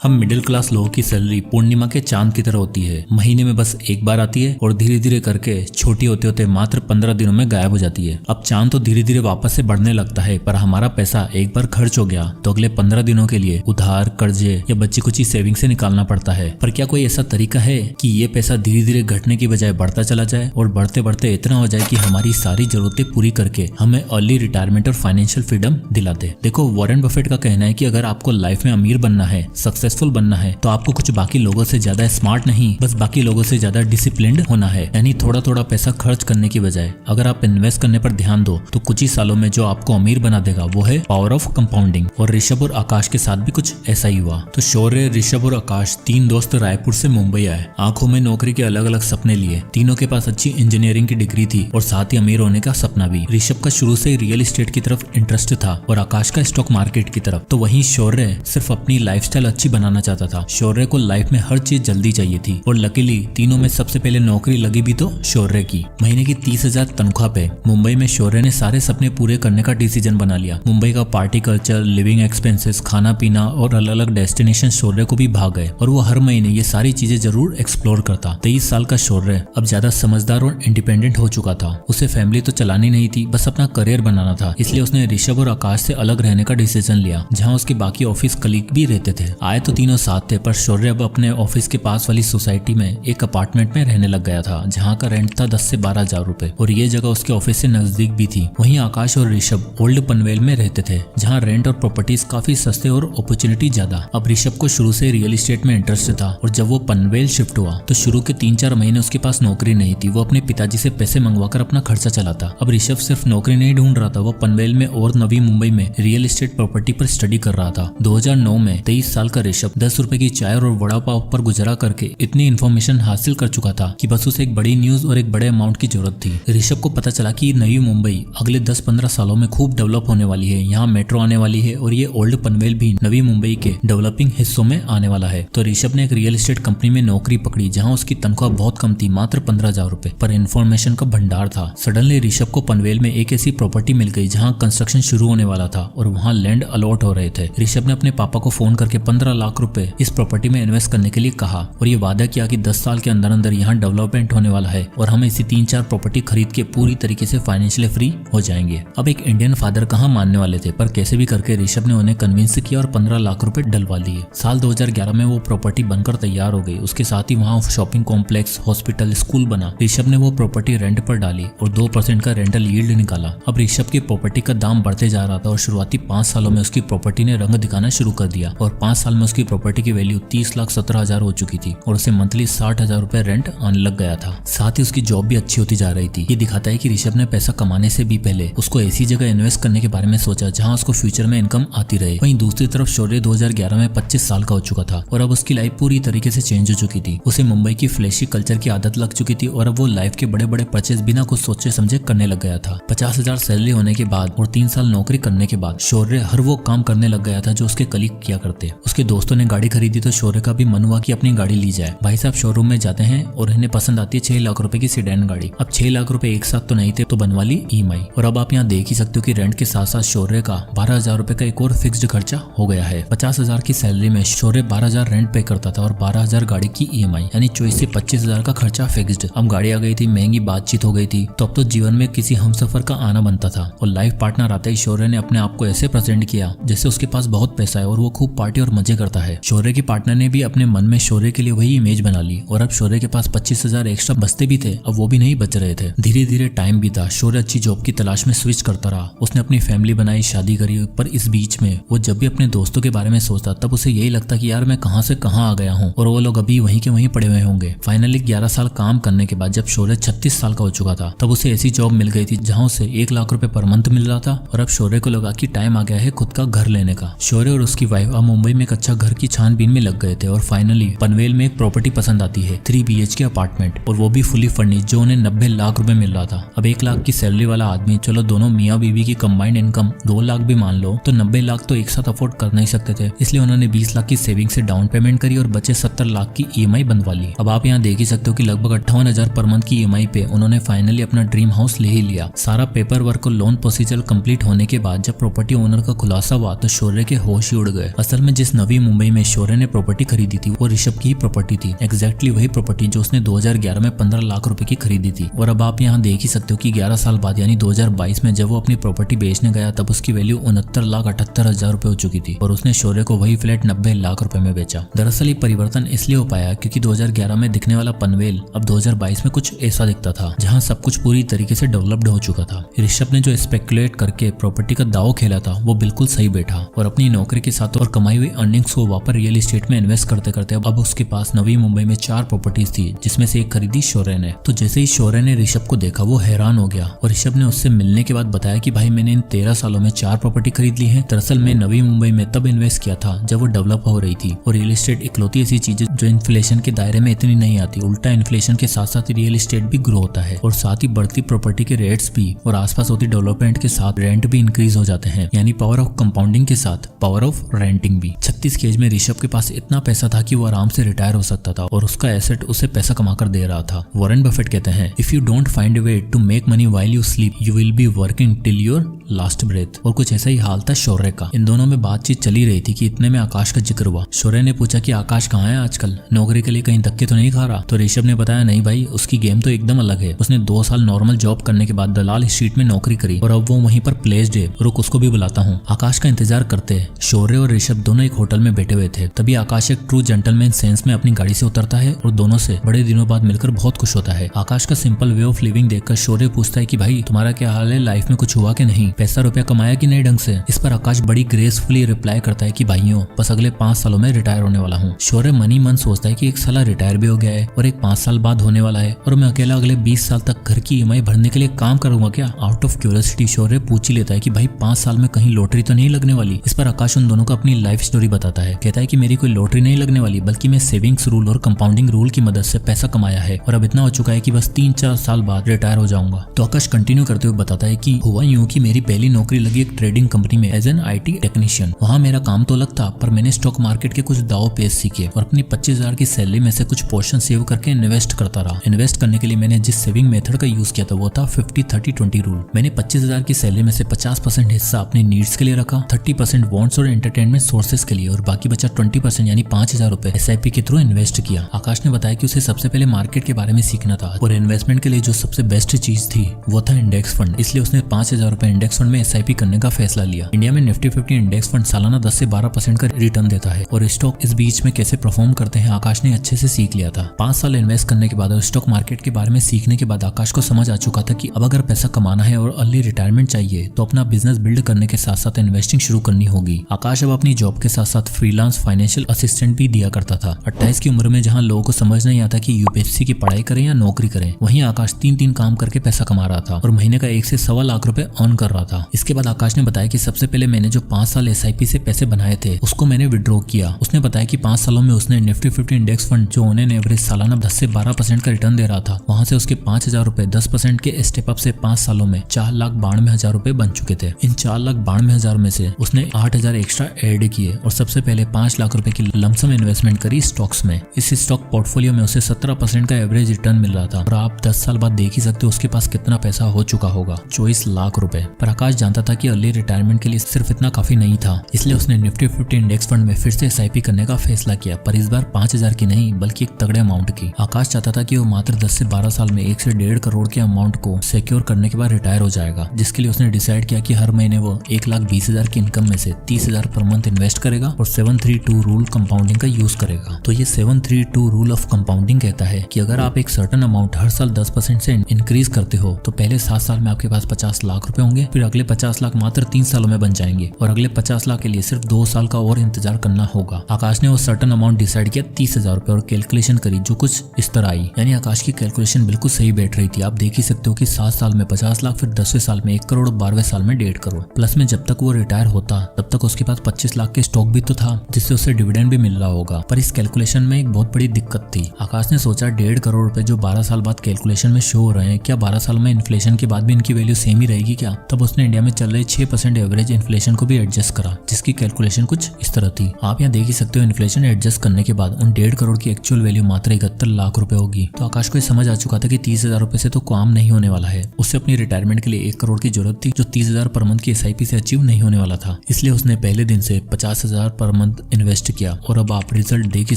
हम middle class लोगों की सैलरी पूर्णिमा के चांद की तरह होती है। महीने में बस एक बार आती है और धीरे धीरे करके छोटी होते होते मात्र 15 दिनों में गायब हो जाती है। अब चांद तो धीरे धीरे वापस से बढ़ने लगता है, पर हमारा पैसा एक बार खर्च हो गया तो अगले 15 दिनों के लिए उधार, कर्जे या बच्ची कुची सेविंग से निकालना पड़ता है। पर क्या कोई ऐसा तरीका है कि ये पैसा धीरे धीरे घटने की बजाय बढ़ता चला जाए और बढ़ते बढ़ते इतना हो जाए कि हमारी सारी जरूरतें पूरी करके हमें अर्ली रिटायरमेंट और फाइनेंशियल फ्रीडम दिला दे। देखो, वॉरेन बफेट का कहना है कि अगर आपको लाइफ में अमीर बनना है, सक्सेसफुल बनना है, तो आपको कुछ बाकी लोगों से ज्यादा स्मार्ट नहीं, बस बाकी लोगों से ज्यादा डिसिप्लिन्ड होना है। यानी थोड़ा थोड़ा पैसा खर्च करने की बजाय अगर आप इन्वेस्ट करने पर ध्यान दो तो कुछ ही सालों में जो आपको अमीर बना देगा वो है पावर ऑफ कंपाउंडिंग। और ऋषभ और आकाश के साथ भी कुछ ऐसा ही हुआ। तो शौर्य, ऋषभ और आकाश तीन दोस्त रायपुर से मुंबई आए। आंखों में नौकरी के अलग अलग सपने लिए। तीनों के पास अच्छी इंजीनियरिंग की डिग्री थी और साथ ही अमीर होने का सपना भी। ऋषभ का शुरू से रियल एस्टेट की तरफ इंटरेस्ट था और आकाश का स्टॉक मार्केट की तरफ। तो वहीं शौर्य सिर्फ अपनी लाइफस्टाइल अच्छी बनाना चाहता था। शौर्य को लाइफ में हर चीज जल्दी चाहिए थी और लकीली तीनों में सबसे पहले नौकरी लगी भी तो शौर्य की। महीने की 30,000 तनख्वाह पे मुंबई में शौर्य ने सारे सपने पूरे करने का डिसीजन बना लिया। मुंबई का पार्टी कल्चर, लिविंग एक्सपेंसेस, खाना पीना और अलग अलग डेस्टिनेशन शौर्य को भी भाग गए और वो हर महीने ये सारी चीजें जरूर एक्सप्लोर करता। 23 साल का शौर्य अब ज्यादा समझदार और इंडिपेंडेंट हो चुका था। उसे फैमिली तो चलानी नहीं थी, बस अपना करियर बनाना था। इसलिए उसने ऋषभ और आकाश से अलग रहने का डिसीजन लिया, जहाँ उसके बाकी ऑफिस कलीग भी रहते थे। आए तो तीनों साथ थे, पर शौर्य अब अपने ऑफिस के पास वाली सोसाइटी में एक अपार्टमेंट में रहने लग गया था, जहाँ का रेंट था 10 से 12 हजार रुपए और ये जगह उसके ऑफिस से नजदीक भी थी। वहीं आकाश और ऋषभ ओल्ड पनवेल में रहते थे, जहाँ रेंट और प्रॉपर्टीज काफी सस्ते और अपॉर्चुनिटी ज्यादा। अब ऋषभ को शुरू से रियल एस्टेट में इंटरेस्ट था और जब वो पनवेल शिफ्ट हुआ तो शुरू के 3-4 महीने उसके पास नौकरी नहीं थी। वो अपने पिताजी से पैसे मंगवाकर अपना खर्चा चलाता। अब ऋषभ सिर्फ नौकरी नहीं ढूंढ रहा था, वो पनवेल में और नवी मुंबई में रियल एस्टेट प्रॉपर्टी पर स्टडी कर रहा था। 2009 में 23 साल का ऋषभ 10 रुपए की चाय और वड़ा पाव पर गुजारा करके इतनी इन्फॉर्मेशन हासिल कर चुका था कि बस उसे एक बड़ी न्यूज और एक बड़े अमाउंट की जरूरत थी। ऋषभ को पता चला कि नई मुंबई अगले 10-15 सालों में खूब डेवलप होने वाली है। यहाँ मेट्रो आने वाली है और ये ओल्ड पनवेल भी नवी मुंबई के डेवलपिंग हिस्सों में आने वाला है। तो ऋषभ ने एक रियल एस्टेट कंपनी में नौकरी पकड़ी, जहाँ उसकी तनख्वाह बहुत कम थी, मात्र 15,000 रुपए, पर इन्फॉर्मेशन का भंडार था। सडनली ऋषभ को पनवेल में एक ऐसी प्रॉपर्टी मिल गई जहाँ कंस्ट्रक्शन शुरू होने वाला था और वहाँ लैंड अलॉट हो रहे थे। ऋषभ ने अपने पापा को फोन करके 15 लाख रुपए इस प्रॉपर्टी में इन्वेस्ट करने के लिए कहा और ये वादा किया कि 10 साल के अंदर अंदर यहाँ डेवलपमेंट होने वाला है और हम इसी 3-4 प्रॉपर्टी खरीद के पूरी तरीके से फाइनेंशियली फ्री हो जाएंगे। अब एक इंडियन फादर कहाँ मानने वाले थे, पर कैसे भी करके ऋषभ ने उन्हें कन्विंस किया और 15 लाख रुपए डलवा लिए। साल 2011 में वो प्रॉपर्टी बनकर तैयार हो गई। उसके साथ ही वहाँ शॉपिंग कॉम्प्लेक्स, हॉस्पिटल, स्कूल बना। ऋषभ ने वो प्रॉपर्टी रेंट पर डाली और 2% का रेंटल यील्ड निकाला। अब ऋषभ की प्रॉपर्टी का दाम बढ़ते जा रहा था और शुरुआती 5 सालों में उसकी प्रॉपर्टी ने रंग दिखाना शुरू कर दिया और 5 साल में उसकी प्रॉपर्टी की वैल्यू 30,17,000 हो चुकी थी और उसे मंथली 60,000 रुपए रेंट आने लग गया था। साथ ही उसकी जॉब भी अच्छी होती जा रही थी। ये दिखाता है कि ऋषभ ने पैसा कमाने से भी पहले उसको ऐसी जगह इन्वेस्ट करने के बारे में सोचा जहां उसको फ्यूचर में इनकम आती रहे। वहीं दूसरी तरफ शौर्य 2011 में 25 साल का हो चुका था और अब उसकी लाइफ पूरी तरीके से चेंज हो चुकी थी। उसे मुंबई की फ्लैशी कल्चर की आदत लग चुकी थी और अब वो लाइफ के बड़े बड़े परचेज बिना कुछ सोचे समझे करने लग गया था। 50,000 सैलरी होने के बाद और 3 साल नौकरी करने के बाद शौर्य हर वो काम करने लग गया था जो उसके कलीग किया करते। उसके दोस्तों ने गाड़ी खरीदी तो शौर्य का भी मन हुआ कि अपनी गाड़ी ली जाए। भाई साहब शोरूम में जाते हैं और इन्हें पसंद आती है 6 लाख रुपए की सेडान गाड़ी। अब 6 लाख रुपए एक साथ तो नहीं थे, तो बनवा ली EMI। और अब आप यहाँ देख ही सकते हो कि रेंट के साथ साथ शौर्य का 12,000 रुपए का एक और फिक्स्ड खर्चा हो गया है। 50,000 की सैलरी में शौर्य 12,000 रेंट पे करता था और 12,000 गाड़ी की EMI, यानी 24 से 25,000 का खर्चा फिक्स्ड। अब गाड़ी आ गई थी, महंगी बातचीत हो गई थी, तो अब तो जीवन में किसी हमसफर का आना बनता था। और लाइफ पार्टनर आते ही शौर्य ने अपने आप को ऐसे प्रेजेंट किया जैसे उसके पास बहुत पैसा है और वो खूब पार्टी और मजे करता है। शौर्य की पार्टनर ने भी अपने मन में शौर्य के लिए वही इमेज बना ली और अब शौर्य के पास 25,000 एक्स्ट्रा बचते भी थे, अब वो भी नहीं बच रहे थे। धीरे धीरे टाइम बीता। शौर्य अच्छी जॉब की तलाश में स्विच करता रहा। उसने अपनी फैमिली बनाई, शादी करी, पर इस बीच में वो जब भी अपने दोस्तों के बारे में सोचता तब उसे यही लगता कि यार मैं कहां से कहां आ गया हूं और वो लोग अभी वहीं के वहीं पड़े हुए होंगे। फाइनली 11 साल काम करने के बाद जब शौर्य 36 साल का हो चुका था तब उसे ऐसी जॉब मिल गई थी जहां उसे 1 लाख रुपए पर मंथ मिल रहा था और अब शौर्य को लगा कि टाइम आ गया है खुद का घर लेने का। शौर्य और उसकी वाइफ अब मुंबई में एक अच्छा घर की छानबीन में लग गए थे और फाइनली पनवेल में एक प्रॉपर्टी पसंद आती है, 3 BHK अपार्टमेंट, और वो भी फुली फर्निश्ड, जो उन्हें 90 लाख रुपए मिल रहा था। अब 1 लाख की सैलरी वाला आदमी, चलो दोनों मियाँ बीवी की कंबाइंड इनकम 2 लाख भी मान लो, तो 90 लाख तो एक साथ अफोर्ड कर नहीं सकते थे। इसलिए उन्होंने 20 लाख की सेविंग से डाउन पेमेंट करी और बचे 70 लाख की EMI बनवा ली। अब आप यहाँ देख ही सकते हो कि लगभग 58,000 पर मंथ की EMI पे उन्होंने फाइनली अपना ड्रीम हाउस ले ही लिया। सारा पेपर वर्क और लोन प्रोसीजर कंप्लीट होने के बाद जब प्रॉपर्टी ओनर का खुलासा हुआ तो शौर्य के होश ही उड़ गए। असल में जिस नवी मुंबई में शौर्य ने प्रॉपर्टी खरीदी थी वो ऋषभ की ही प्रॉपर्टी थी, एग्जैक्टली वही प्रॉपर्टी जो उसने 2011 में 15 लाख रुपए की खरीदी थी। और अब आप यहाँ देख ही सकते हो कि 11 साल बाद यानी 2022 में जब वो अपनी प्रॉपर्टी बेचने गया तब उसकी वैल्यू 69,78,000 रुपए हो चुकी थी और उसने शौर्य को वही फ्लैट 90 लाख रुपए में बेचा। दरअसल ये परिवर्तन इसलिए हो पाया क्योंकि 2011 में दिखने वाला पनवेल अब 2022 में कुछ ऐसा दिखता था जहाँ सब कुछ पूरी तरीके से डेवलप्ड हो चुका था। ऋषभ ने जो स्पेकुलेट करके प्रॉपर्टी का दाव खेला था वो बिल्कुल सही बैठा और अपनी नौकरी के साथ और कमाई हुई अर्निंग्स को वापस रियल एस्टेट में इन्वेस्ट करते करते अब उसके पास नवी मुंबई में 4 प्रॉपर्टीज थी जिसमें से एक खरीदी शौर्य ने। तो जैसे ही शौर्य ने ऋषभ को देखा वो हैरान हो गया और ऋषभ ने उससे मिलने के बाद बताया कि भाई मैंने इन 13 सालों में 4 प्रॉपर्टी खरीद ली है। दरअसल मैं नवी मुंबई में तब इन्वेस्ट किया था जब वो डेवलप हो रही थी और रियल एस्टेट इकलौती ऐसी चीज जो इन्फ्लेशन के दायरे में इतनी नहीं आती, उल्टा इन्फ्लेशन के साथ साथ रियल एस्टेट भी ग्रो होता है और साथ ही बढ़ती प्रॉपर्टी के रेट्स भी और आसपास होती डेवलपमेंट के साथ रेंट भी इंक्रीज हो जाते हैं, यानी पावर ऑफ कंपाउंडिंग के साथ पावर ऑफ रेंटिंग भी। 36 की एज में ऋषभ के पास इतना पैसा था कि वो आराम से रिटायर हो सकता था और उसका एसेट उसे पैसा कमाकर दे रहा था। वॉरेन बफेट कहते हैं if you don't find a way to make money while you sleep you will be working till your last breath. और कुछ ऐसा ही हाल था शौर्य का। इन दोनों में बातचीत चली रही थी कि इतने में आकाश का जिक्र हुआ। शौर्य ने पूछा कि आकाश कहाँ है आजकल, नौकरी के लिए कहीं धक्के तो नहीं खा रहा? तो ऋषभ ने बताया नहीं भाई, उसकी गेम तो एकदम अलग है। उसने 2 साल नॉर्मल जॉब करने के बाद दलाल स्ट्रीट में नौकरी करी और अब वो वहीं पर प्लेस्ड है। रुक उसको भी बुलाता हूँ। आकाश का इंतजार करते हैं। शौर्य और ऋषभ दोनों एक होटल में बैठे हुए थे। तभी आकाश एक ट्रू जेंटलमैन सेंस में अपनी गाड़ी से उतरता है और दोनों से बड़े दिनों बाद मिलकर बहुत खुश होता है। आकाश का सिंपल वे ऑफ लिविंग देखकर शौर्य पूछता है कि भाई तुम्हारा क्या हाल है, लाइफ में कुछ हुआ कि नहीं, पैसा रुपया कमाया कि नहीं ढंग से? इस पर आकाश बड़ी ग्रेसफुली रिप्लाई करता है कि भाइयों बस अगले 5 सालों में रिटायर होने वाला हूँ। शौर्य मनी मन सोचता है कि एक साला रिटायर भी हो गया है और एक 5 साल बाद होने वाला है और मैं अकेला अगले 20 साल तक घर की ईएमआई भरने के लिए काम करूंगा क्या? आउट ऑफ क्यूरियोसिटी शौर्य पूछ ही लेता है कि भाई 5 साल में कहीं लॉटरी तो नहीं लगने वाली? इस पर आकाश उन दोनों को अपनी लाइफ स्टोरी बताता है। कहता है कि मेरी कोई लॉटरी नहीं लगने वाली बल्कि मैं सेविंग्स रूल और कंपाउंडिंग रूल की मदद से पैसा कमाया है और अब इतना हो चुका है कि बस 3-4 साल बाद रिटायर हो जाऊंगा। तो आकाश कंटिन्यू करते हुए बताता है कि हुआ यूं कि मेरी पहली नौकरी लगी एक ट्रेडिंग कंपनी में एज एन IT टेक्नीशियन। वहाँ मेरा काम तो अलग था पर मैंने स्टॉक मार्केट के कुछ दाव पेश सीखे और अपनी 25,000 की सैलरी में से कुछ पोर्शन सेव करके इन्वेस्ट करता रहा। इन्वेस्ट करने के लिए मैंने जिस सेविंग मेथड का यूज किया था वो था 50-30-20 रूल। मैंने 25,000 की सैलरी में से 50% हिस्सा अपनी नीड्स के लिए रखा, 30% वॉन्ट्स और एंटरटेनमेंट सोर्सेज के लिए और बाकी बचा 20% यानी 5,000 रुपए SIP के थ्रू इन्वेस्ट किया। आकाश ने बताया कि उसे सबसे पहले मार्केट के बारे में सीखना था और इन्वेस्टमेंट के लिए जो सबसे बेस्ट चीज थी वो था इंडेक्स फंड। इसलिए उसने 5,000 रुपए इंडेक्स फंड में SIP करने का फैसला लिया। इंडिया में निफ्टी 50 इंडेक्स फंड सालाना 10 से 12% का रिटर्न देता है और स्टॉक इस बीच में कैसे परफॉर्म करते हैं आकाश ने अच्छे से सीख लिया था। 5 साल इन्वेस्ट करने के बाद और स्टॉक मार्केट के बारे में सीखने के बाद आकाश को समझ आ चुका था कि अब अगर पैसा कमाना है और अर्ली रिटायरमेंट चाहिए तो अपना बिजनेस बिल्ड करने के साथ साथ इन्वेस्टिंग शुरू करनी होगी। आकाश अब अपनी जॉब के साथ साथ फ्रीलांस फाइनेंशियल असिस्टेंट भी दिया करता था। 28 की उम्र में जहाँ लोगों को समझ नहीं आता कि UPSC की पढ़ाई करें या नौकरी करें, वहीं आकाश 3 काम करके पैसा कमा रहा था और महीने का 1 से सवा लाख रुपए अर्न कर रहा था। इसके बाद आकाश ने बताया कि सबसे पहले मैंने जो 5 साल SIP से पैसे बनाए थे उसको मैंने विड्रॉ किया। उसने बताया कि 5 सालों में उसने निफ्टी 50 इंडेक्स फंड जो उन्हें एवरेज सालाना 10 से 12% का रिटर्न दे रहा था, वहां से उसके 5,000 रुपए 10% के स्टेप अप से 5 सालों में 4,92,000 रुपए बन चुके थे। इन 4,92,000 में से उसने 8,000 एक्स्ट्रा ऐड किए और सबसे पहले 5 लाख रुपए की लमसम इन्वेस्टमेंट करी स्टॉक्स में। इस स्टॉक पोर्टफोलियो में उसे 17% का एवरेज रिटर्न मिल रहा था और आप 10 साल बाद देख ही सकते हो उसके पास कितना पैसा हो चुका होगा, 24 लाख रुपए। पर आकाश जानता था कि अर्ली रिटायरमेंट के लिए सिर्फ इतना काफी नहीं था, इसलिए उसने निफ्टी 50 इंडेक्स फंड में फिर से SIP करने का फैसला किया, पर इस बार 5,000 की नहीं बल्कि एक तगड़े अमाउंट की। आकाश चाहता था कि वो मात्र 10 से 12 साल में 1 से 1.5 करोड़ के अमाउंट को सिक्योर करने के बाद रिटायर हो जाएगा, जिसके लिए उसने डिसाइड किया कि हर महीने वो 1,20,000 की इनकम में से 30,000 पर मंथ इन्वेस्ट करेगा और 732 रूल कंपाउंडिंग का यूज करेगा। तो ये 732 रूल ऑफ कंपाउंडिंग कहता है कि अगर आप एक सर्टेन अमाउंट हर साल 10% से इंक्रीज करते हो तो पहले 7 साल में आपके पास 50 लाख रुपए होंगे, फिर अगले 50 लाख मात्र 3 सालों में बन जाएंगे और अगले 50 लाख के लिए सिर्फ 2 साल का और इंतजार करना होगा। आकाश ने वो सर्टेन अमाउंट डिसाइड किया 30,000 रुपए और कैलकुलेशन करी जो कुछ इस तरह आई, यानी आकाश की कैलकुलेशन बिल्कुल सही बैठ रही थी। आप देख ही सकते हो कि 7 साल में 50 लाख, फिर 10वें साल में 1 करोड़ और 12वें साल में 1.5 करोड़। प्लस में जब तक वो रिटायर होता तब तक उसके पास 25 लाख के स्टॉक भी तो था जिससे उसे डिविडेंड भी मिल रहा होगा। पर इस कैलकुलेशन में एक बहुत बड़ी दिक्कत थी। आकाश ने सोचा 1.5 करोड़ रुपए जो 12 साल बाद कैलकुलेशन में शो हो रहे हैं, क्या 12 साल में इन्फ्लेशन के बाद भी इनकी वैल्यू सेम ही रहेगी क्या? तब उसने इंडिया में चल रहे 6% एवरेज इन्फ्लेशन को भी एडजस्ट करा, जिसकी कैलकुलेशन कुछ इस तरह थी। आप यहाँ देख ही सकते हो इन्फ्लेशन एडजस्ट करने के बाद उन 1.5 करोड़ की एक्चुअल वैल्यू मात्र 71 लाख रुपए होगी। तो आकाश को समझ आ चुका था कि 30,000 रुपए से तो काम नहीं होने वाला है। उससे अपनी रिटायरमेंट के लिए 1 करोड़ की जरूरत थी, जो 30,000 पर मंथ की SIP से अचीव नहीं होने वाला था। इसलिए उसने पहले दिन से 50,000 पर मंथ इन्वेस्ट किया और अब आप रिजल्ट देख ही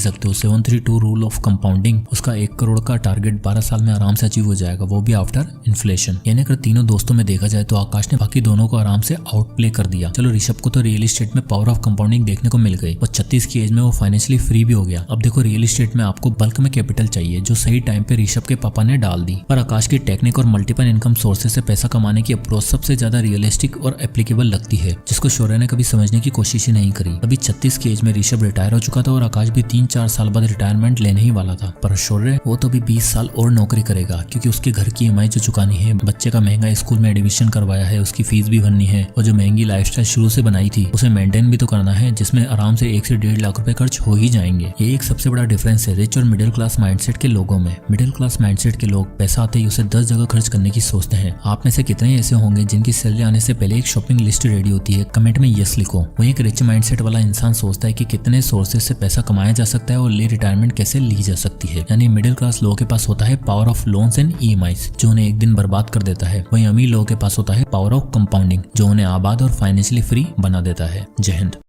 सकते हो। 732 रूल ऑफ कंपाउंडिंग, उसका 1 करोड़ का टारगेट 12 साल में आराम से अचीव हो जाएगा, वो भी आफ्टर इन्फ्लेशन। यानी अगर तीनों दोस्तों में देखा जाए तो आकाश ने बाकी दोनों को आराम से आउट प्ले कर दिया। चलो ऋषभ को तो रियल एस्टेट में पावर ऑफ कंपाउंडिंग देखने को मिल गई और 36 की एज में वो फाइनेंशियली फ्री भी हो गया। अब देखो रियल एस्टेट में आपको बल्क में कैपिटल चाहिए, जो सही टाइम पे ऋषभ के पापा ने डाल दी। पर आकाश की टेक्निक और मल्टीपल इनकम सोर्सेज से पैसा कमाने की अप्रोच सबसे ज्यादा रियलिस्टिक और एप्लीकेबल लगती है, जिसको शौर्य ने कभी समझने की कोशिश ही नहीं करी। अभी 36 की एज में ऋषभ रिटायर हो चुका था और आकाश भी 3-4 साल बाद रिटायरमेंट लेने ही वाला था। पर शौर्य वो तो भी 20 साल और नौकरी करेगा, क्योंकि उसके घर की EMI जो चुकानी है, बच्चे का महंगा स्कूल में एडमिशन करवाया है, उसकी फीस भी भरनी है और जो महंगी लाइफस्टाइल शुरू से बनाई थी उसे मेंटेन भी तो करना है, जिसमें आराम से 1 से 1.5 लाख रुपए खर्च हो ही जाएंगे। ये एक सबसे बड़ा डिफरेंस है रिच और मिडिल क्लास माइंडसेट के लोगों में। मिडिल क्लास माइंडसेट के लोग पैसा आते ही उसे 10 जगह खर्च करने की सोचते हैं। आप में से कितने ऐसे होंगे जिनकी सैलरी आने से पहले एक शॉपिंग लिस्ट रेडी होती है? कमेंट में यस लिखो। वहीं एक रिच माइंडसेट वाला इंसान सोचता है कि कितने सोर्सेज से पैसा कमाया जा सकता है और ले रिटायरमेंट कैसे ली जा सकती है। यानी मिडिल क्लास लोगों के पास होता है power of loans and EMIs, जो उन्हें एक दिन बर्बाद कर देता है। वहीं अमीर लोगों के पास होता है पावर ऑफ कंपाउंडिंग, जो उन्हें आबाद और फाइनेंशियली फ्री बना देता है। जय हिंद।